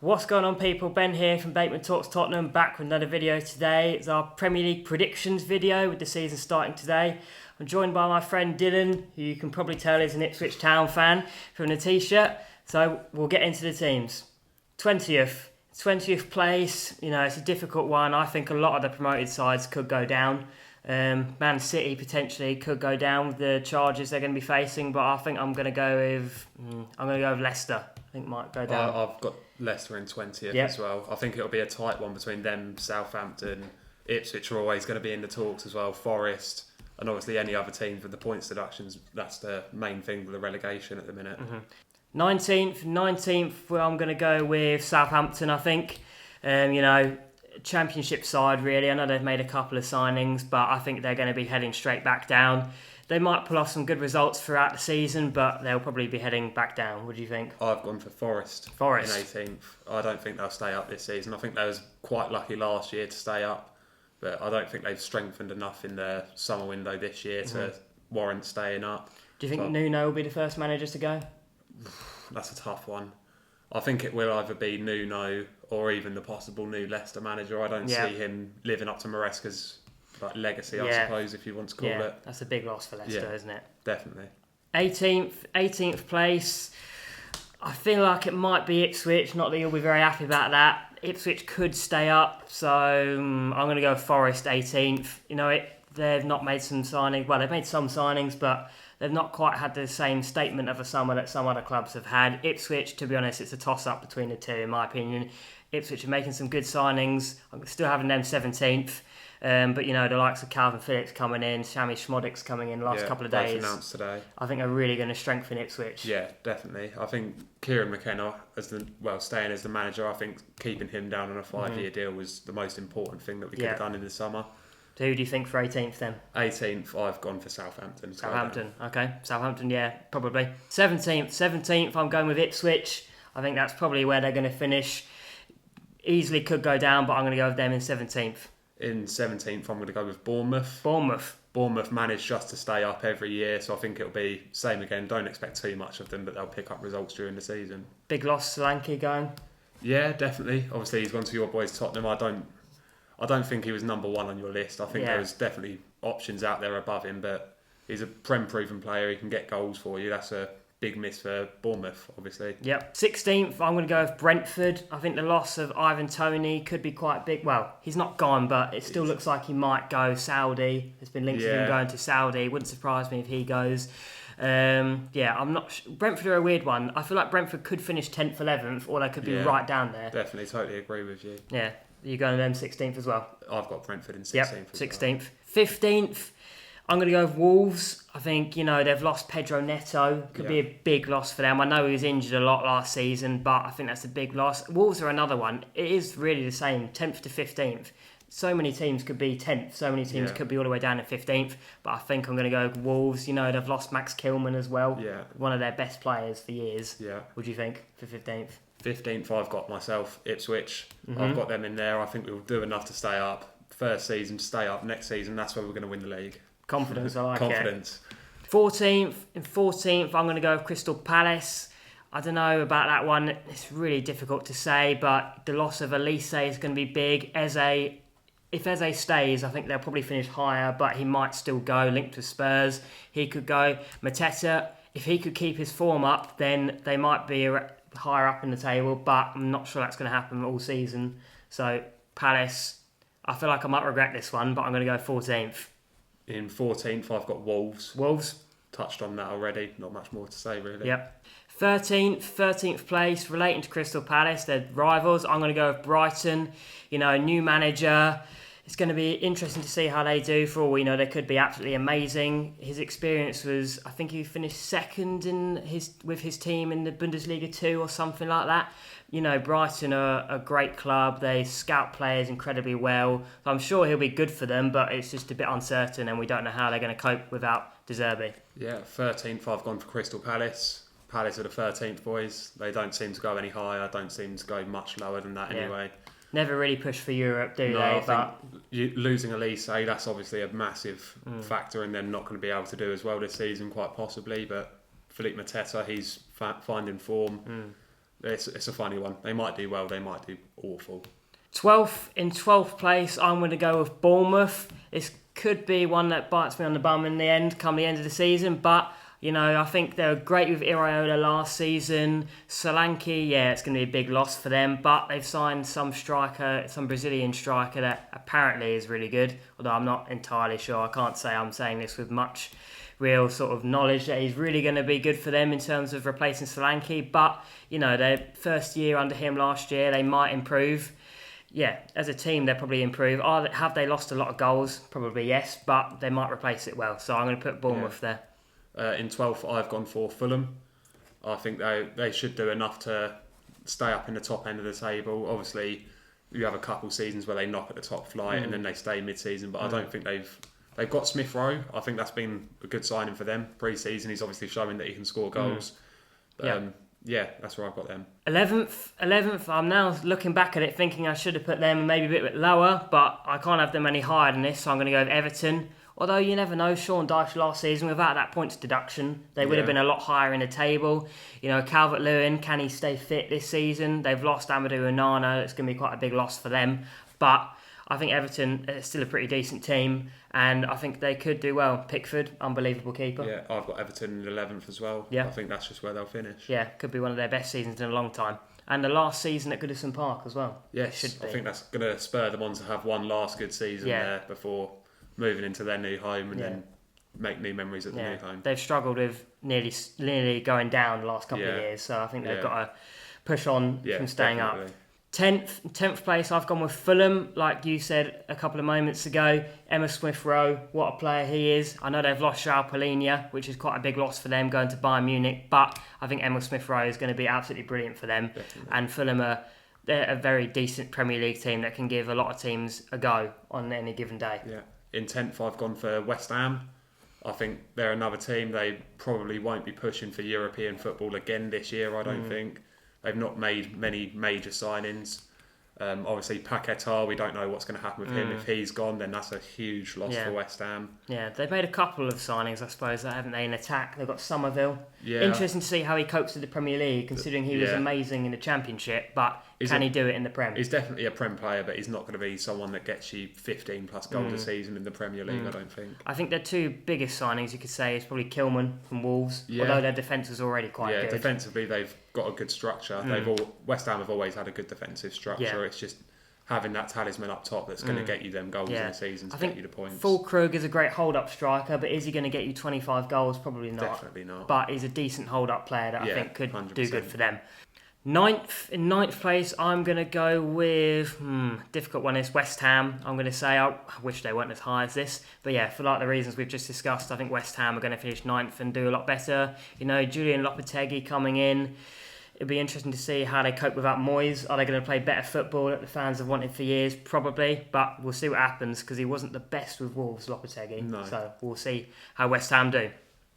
What's going on, people? Ben here from Bateman Talks Tottenham, back with another video today. It's our Premier League predictions video with the season starting today. I'm joined by my friend Dylan, who you can probably tell is an Ipswich Town fan from the t-shirt. So we'll get into the teams. 20th place, it's a difficult one. I think a lot of the promoted sides could go down. Man City potentially could go down with the charges they're going to be facing, but I think I'm going to go with Leicester. I think might go down. I've got Leicester in 20th as well. I think it'll be a tight one between them, Southampton, Ipswich are always going to be in the talks as well, Forest, and obviously any other teams with the points deductions. That's the main thing with the relegation at the minute. 19th, well, I'm going to go with Southampton, I think. Championship side, really. I know they've made a couple of signings, but I think they're going to be heading straight back down. They might pull off some good results throughout the season, but they'll probably be heading back down. What do you think? I've gone for Forest in 18th. I don't think they'll stay up this season. I think they was quite lucky last year to stay up, but I don't think they've strengthened enough in their summer window this year to warrant staying up. Do you think Nuno will be the first manager to go? That's a tough one. I think it will either be Nuno or even the possible new Leicester manager. I don't see him living up to Maresca's legacy, I suppose, if you want to call it. That's a big loss for Leicester, isn't it? Definitely. 18th place. I feel like it might be Ipswich. Not that you'll be very happy about that. Ipswich could stay up, so I'm going to go Forest 18th. They've not made some signings. Well, they've made some signings, but they've not quite had the same statement of a summer that some other clubs have had. Ipswich, to be honest, it's a toss-up between the two, in my opinion. Ipswich are making some good signings. I'm still having them 17th. But the likes of Calvin Phillips coming in, Sami Szmodic's coming in the last couple of days. Announced today. I think are really going to strengthen Ipswich. Yeah, definitely. I think Kieran McKenna, staying as the manager, I think keeping him down on a 5-year deal was the most important thing that we could have done in the summer. So who do you think for 18th then? 18th, I've gone for Southampton. Okay. Southampton, yeah, probably. 17th, I'm going with Ipswich. I think that's probably where they're going to finish. Easily could go down, but I'm going to go with them in 17th. In 17th, I'm going to go with Bournemouth. Bournemouth managed just to stay up every year, so I think it'll be same again. Don't expect too much of them, but they'll pick up results during the season. Big loss, Solanke going? Yeah, definitely. Obviously, he's gone to your boys Tottenham. I don't think he was number one on your list. I think there was definitely options out there above him, but he's a Prem-proven player. He can get goals for you. That's a big miss for Bournemouth, obviously. Yep. 16th, I'm going to go with Brentford. I think the loss of Ivan Toney could be quite big. Well, he's not gone, but it still looks like he might go Saudi. There's been links to him going to Saudi. Wouldn't surprise me if he goes. I'm not. Brentford are a weird one. I feel like Brentford could finish 10th, 11th, or they could be right down there. Definitely, totally agree with you. Yeah. You're going to them 16th as well? I've got Brentford in 16th. Yep, 16th. 15th, I'm going to go with Wolves. I think, they've lost Pedro Neto. Could be a big loss for them. I know he was injured a lot last season, but I think that's a big loss. Wolves are another one. It is really the same, 10th to 15th. So many teams could be 10th. So many teams could be all the way down to 15th. But I think I'm going to go with Wolves. They've lost Max Kilman as well. Yeah. One of their best players for years. Yeah. What do you think for 15th? 15th, I've got myself, Ipswich. I've got them in there. I think we'll do enough to stay up. First season to stay up. Next season, that's where we're going to win the league. Confidence, I like Confidence. it. 14th, I'm going to go with Crystal Palace. I don't know about that one. It's really difficult to say, but the loss of Elise is going to be big. If Eze stays, I think they'll probably finish higher, but he might still go. Linked with Spurs, he could go. Mateta, if he could keep his form up, then they might be higher up in the table, but I'm not sure that's going to happen all season. So Palace, I feel like I might regret this one, but I'm going to go 14th. In 14th, I've got Wolves. Touched on that already. Not much more to say, really. Yep. 13th place, relating to Crystal Palace. They're rivals. I'm going to go with Brighton. New manager. It's going to be interesting to see how they do. For all we know, they could be absolutely amazing. His experience was, I think he finished second with his team in the Bundesliga 2 or something like that. Brighton are a great club. They scout players incredibly well. So I'm sure he'll be good for them, but it's just a bit uncertain and we don't know how they're going to cope without De Zerbi. Yeah, 13th, I've gone for Crystal Palace. Palace are the 13th boys. They don't seem to go any higher, don't seem to go much lower than that anyway. Never really push for Europe, do they? I think losing Elise, that's obviously a massive factor and they're not going to be able to do as well this season, quite possibly. But Philippe Mateta, he's finding form. It's a funny one. They might do well, they might do awful. 12th place, I'm going to go with Bournemouth. This could be one that bites me on the bum in the end, come the end of the season, but I think they were great with Iraola last season. Solanke, it's going to be a big loss for them, but they've signed some Brazilian striker that apparently is really good, although I'm not entirely sure. I can't say I'm saying this with much real sort of knowledge that he's really going to be good for them in terms of replacing Solanke, but, their first year under him last year, they might improve. Yeah, as a team, they'll probably improve. Have they lost a lot of goals? Probably yes, but they might replace it well. So I'm going to put Bournemouth there. In 12th, I've gone for Fulham. I think they should do enough to stay up in the top end of the table. Obviously, you have a couple seasons where they knock at the top flight and then they stay mid-season, but I don't think they've got Smith Rowe. I think that's been a good signing for them. Pre-season, he's obviously showing that he can score goals. That's where I've got them. 11th, I'm now looking back at it thinking I should have put them maybe a bit lower, but I can't have them any higher than this, so I'm going to go with Everton. Although you never know, Sean Dyche last season, without that points deduction, they would have been a lot higher in the table. Calvert-Lewin, can he stay fit this season? They've lost Amadou Onana, it's going to be quite a big loss for them. But I think Everton is still a pretty decent team, and I think they could do well. Pickford, unbelievable keeper. Yeah, I've got Everton in 11th as well. Yeah. I think that's just where they'll finish. Yeah, could be one of their best seasons in a long time. And the last season at Goodison Park as well. Yes, I think that's going to spur them on to have one last good season there before moving into their new home and then make new memories at the new home. They've struggled with nearly going down the last couple of years, so I think they've got to push on from staying definitely. up. 10th place, I've gone with Fulham, like you said a couple of moments ago. Emma Smith-Rowe, what a player he is. I know they've lost João Palhinha, which is quite a big loss for them going to Bayern Munich, but I think Emma Smith-Rowe is going to be absolutely brilliant for them. Definitely. And Fulham they're a very decent Premier League team that can give a lot of teams a go on any given day. Yeah. In 10th, I've gone for West Ham. I think they're another team. They probably won't be pushing for European football again this year, I don't think. They've not made many major signings. Obviously, Paquetá, we don't know what's going to happen with him. If he's gone, then that's a huge loss for West Ham. Yeah, they've made a couple of signings, I suppose, haven't they, in attack? They've got Somerville. Yeah. Interesting to see how he copes with the Premier League, considering he was amazing in the Championship, but can he do it in the Prem? He's definitely a Prem player, but he's not going to be someone that gets you 15 plus goals a season in the Premier League, I don't think. I think their two biggest signings, you could say, is probably Kilman from Wolves, although their defence was already quite good. Yeah, defensively, they've got a good structure. West Ham have always had a good defensive structure. Yeah. It's just having that talisman up top that's going to get you them goals in the season to get you the points. Fulkrug is a great hold-up striker, but is he going to get you 25 goals? Probably not. Definitely not. But he's a decent hold-up player that I think could 100%. do good for them. In ninth place, I'm going to go with... difficult one is West Ham. I'm going to say I wish they weren't as high as this. But yeah, for like the reasons we've just discussed, I think West Ham are going to finish ninth and do a lot better. Julian Lopetegui coming in. It'll be interesting to see how they cope without Moyes. Are they going to play better football that the fans have wanted for years? Probably, but we'll see what happens because he wasn't the best with Wolves, Lopetegui. No. So we'll see how West Ham do.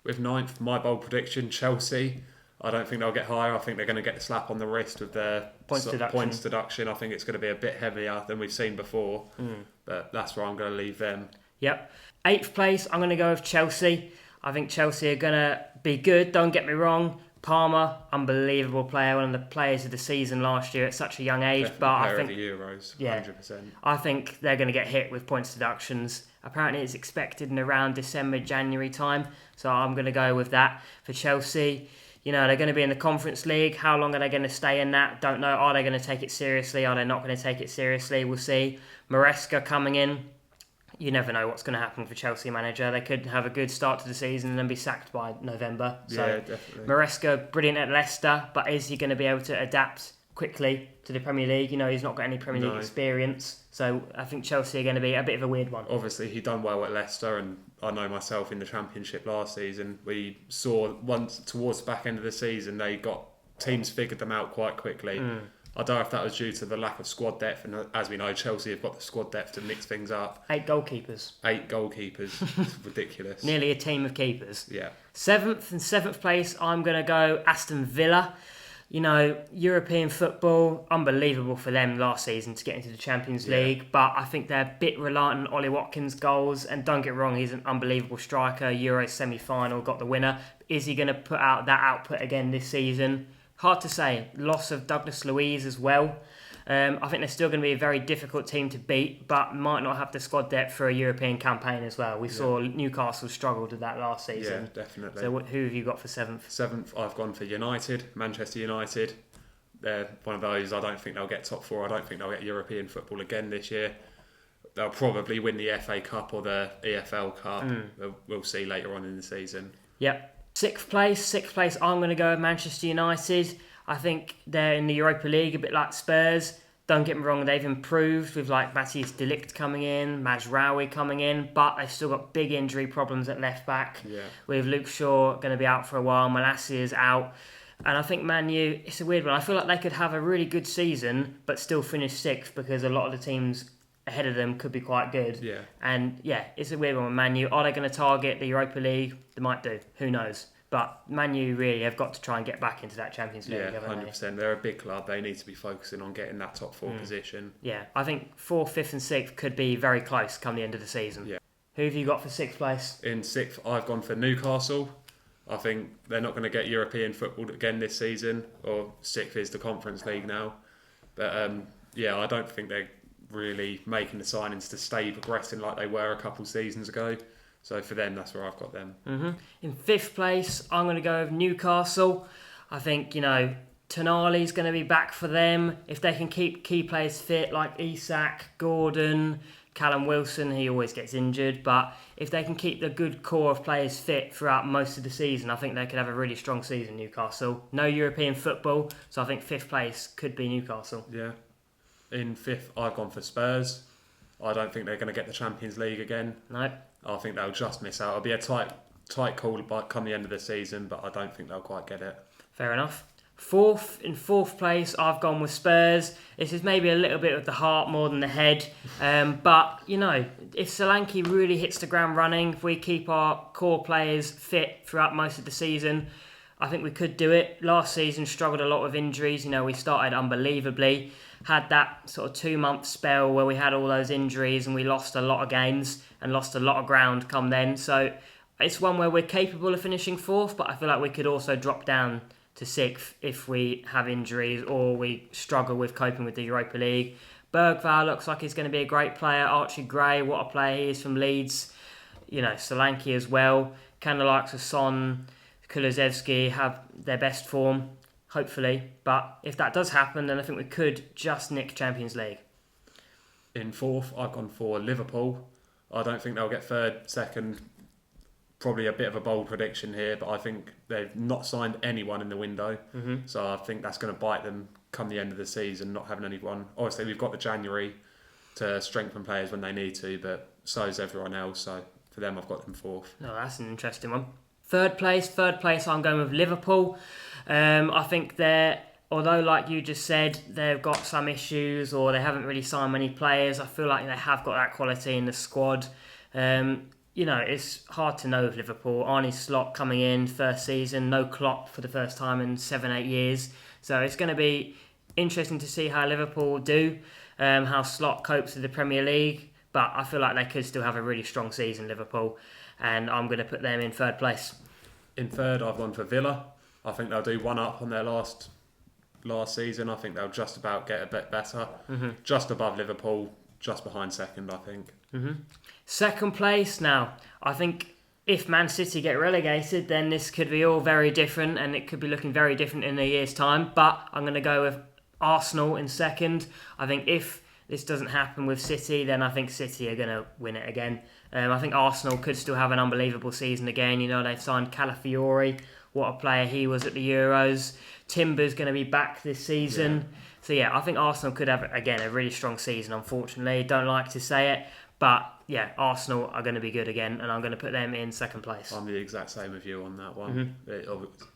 With ninth, my bold prediction, Chelsea. I don't think they'll get higher. I think they're going to get the slap on the wrist with their points deduction. I think it's going to be a bit heavier than we've seen before, but that's where I'm going to leave them. Yep. 8th place, I'm going to go with Chelsea. I think Chelsea are going to be good, don't get me wrong. Palmer, unbelievable player, one of the players of the season last year at such a young age. Definitely but player I think of the Euros, 100%. I think they're going to get hit with points deductions. Apparently, it's expected in around December, January time. So I'm going to go with that for Chelsea. They're going to be in the Conference League. How long are they going to stay in that? Don't know. Are they going to take it seriously? Are they not going to take it seriously? We'll see. Maresca coming in. You never know what's going to happen for Chelsea manager. They could have a good start to the season and then be sacked by November. So definitely. Maresca, brilliant at Leicester, but is he going to be able to adapt quickly to the Premier League? He's not got any Premier League experience. So I think Chelsea are going to be a bit of a weird one. Obviously, he done well at Leicester, and I know myself in the Championship last season, we saw once towards the back end of the season, teams figured them out quite quickly. I don't know if that was due to the lack of squad depth, and as we know, Chelsea have got the squad depth to mix things up. 8 goalkeepers. It's ridiculous. Nearly a team of keepers. Yeah. 7th place, I'm going to go Aston Villa. European football, unbelievable for them last season to get into the Champions League, but I think they're a bit reliant on Ollie Watkins' goals, and don't get wrong, he's an unbelievable striker. Euro semi-final, got the winner. Is he going to put out that output again this season? hard to say. Loss of Douglas Luiz as well. I think they're still going to be a very difficult team to beat, but might not have the squad depth for a European campaign as well. We saw Newcastle struggled with that last season. Yeah, definitely. So who have you got for 7th? 7th, I've gone for United, Manchester United. They're one of those, I don't think they'll get top 4. I don't think they'll get European football again this year. They'll probably win the FA Cup or the EFL Cup. We'll see later on in the season. Yep. 6th place, I'm going to go with Manchester United. I think they're in the Europa League, a bit like Spurs. Don't get me wrong, they've improved with like Matthijs de Ligt coming in, Mazraoui coming in, but they've still got big injury problems at left back. Yeah. With Luke Shaw going to be out for a while, Malacia is out. And I think Man U, it's a weird one. I feel like they could have a really good season, but still finish 6th because a lot of the teams ahead of them could be quite good. Yeah. And yeah, it's a weird one with Man U. Are they going to target the Europa League? They might do. Who knows? But Man U really have got to try and get back into that Champions League, Yeah, haven't 100%. they? They're a big club. They need to be focusing on getting that top 4 position. Yeah, I think 4th, 5th and 6th could be very close come the end of the season. Yeah. Who have you got for 6th place? In 6th, I've gone for Newcastle. I think they're not going to get European football again this season, or 6th is the Conference League now. But I don't think they're really making the signings to stay progressing like they were a couple seasons ago. So for them, that's where I've got them. In 5th place, I'm going to go with Newcastle. I think, Tonali's going to be back for them. If they can keep key players fit like Isak, Gordon, Callum Wilson, he always gets injured. But if they can keep the good core of players fit throughout most of the season, I think they could have a really strong season, Newcastle. No European football, so I think 5th place could be Newcastle. Yeah. In 5th, I've gone for Spurs. I don't think they're going to get the Champions League again. No. I think they'll just miss out. It'll be a tight call come the end of the season, but I don't think they'll quite get it. Fair enough. In 4th place, I've gone with Spurs. This is maybe a little bit of the heart more than the head. But, if Solanke really hits the ground running, if we keep our core players fit throughout most of the season, I think we could do it. Last season, struggled a lot with injuries. We started unbelievably. Had that sort of 2-month spell where we had all those injuries and we lost a lot of games and lost a lot of ground come then. So it's one where we're capable of finishing 4th, but I feel like we could also drop down to 6th if we have injuries or we struggle with coping with the Europa League. Bergvall looks like he's going to be a great player. Archie Gray, what a player he is from Leeds. Solanke as well. Kind of likes of Son, Kulusevski have their best form, hopefully. But if that does happen, then I think we could just nick Champions League. In 4th, I've gone for Liverpool. I don't think they'll get 3rd, 2nd. Probably a bit of a bold prediction here, but I think they've not signed anyone in the window. So I think that's going to bite them come the end of the season, not having anyone. Obviously, we've got the January to strengthen players when they need to, but so is everyone else. So for them, I've got them 4th. No, that's an interesting one. Third place, I'm going with Liverpool. I think although like you just said, they've got some issues or they haven't really signed many players, I feel like they have got that quality in the squad. It's hard to know with Liverpool. Arne Slot coming in, first season, no Klopp for the first time in 7-8 years. So it's going to be interesting to see how Liverpool do, how Slot copes with the Premier League. But I feel like they could still have a really strong season, Liverpool. And I'm going to put them in 3rd place. In 3rd, I've gone for Villa. I think they'll do one up on their last season. I think they'll just about get a bit better. Just above Liverpool, just behind 2nd, I think. 2nd place now. I think if Man City get relegated, then this could be all very different and it could be looking very different in a year's time. But I'm going to go with Arsenal in 2nd. I think if this doesn't happen with City, then I think City are going to win it again. I think Arsenal could still have an unbelievable season again. They've signed Calafiori. What a player he was at the Euros. Timber's going to be back this season. Yeah. So yeah, I think Arsenal could have, again, a really strong season, unfortunately. Don't like to say it. But yeah, Arsenal are going to be good again, and I'm going to put them in 2nd place. I'm the exact same with you on that one. It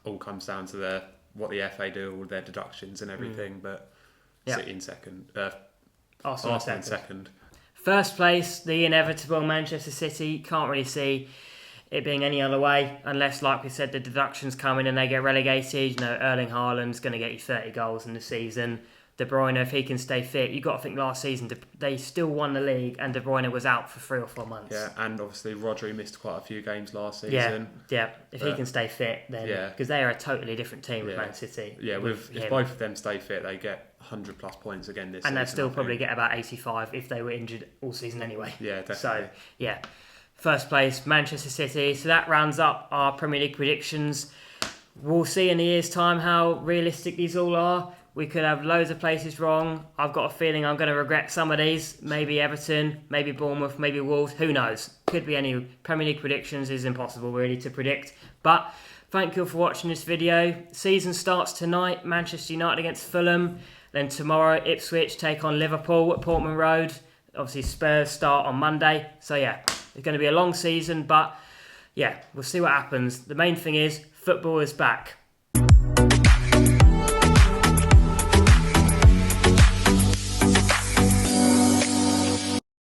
all comes down to what the FA do, all their deductions and everything, but City in 2nd. Arsenal in 2nd. 1st place, the inevitable Manchester City. Can't really see it being any other way, unless, like we said, the deductions come in and they get relegated. Erling Haaland's going to get you 30 goals in the season. De Bruyne, if he can stay fit. You've got to think last season, they still won the league and De Bruyne was out for 3 or 4 months. Yeah, and obviously Rodri missed quite a few games last Yeah, season. if he can stay fit, then because they are a totally different team with Man City. Yeah, if both of them stay fit, they get 100 plus points again this season. And they'll still probably get about 85 if they were injured all season anyway. Yeah, definitely. So, yeah. First place, Manchester City. So that rounds up our Premier League predictions. We'll see in a year's time how realistic these all are. We could have loads of places wrong. I've got a feeling I'm going to regret some of these. Maybe Everton, maybe Bournemouth, maybe Wolves. Who knows? Could be any. Premier League predictions is impossible really to predict. But thank you for watching this video. Season starts tonight. Manchester United against Fulham. Then tomorrow, Ipswich take on Liverpool at Portman Road. Obviously, Spurs start on Monday. So yeah, it's going to be a long season. But yeah, we'll see what happens. The main thing is football is back.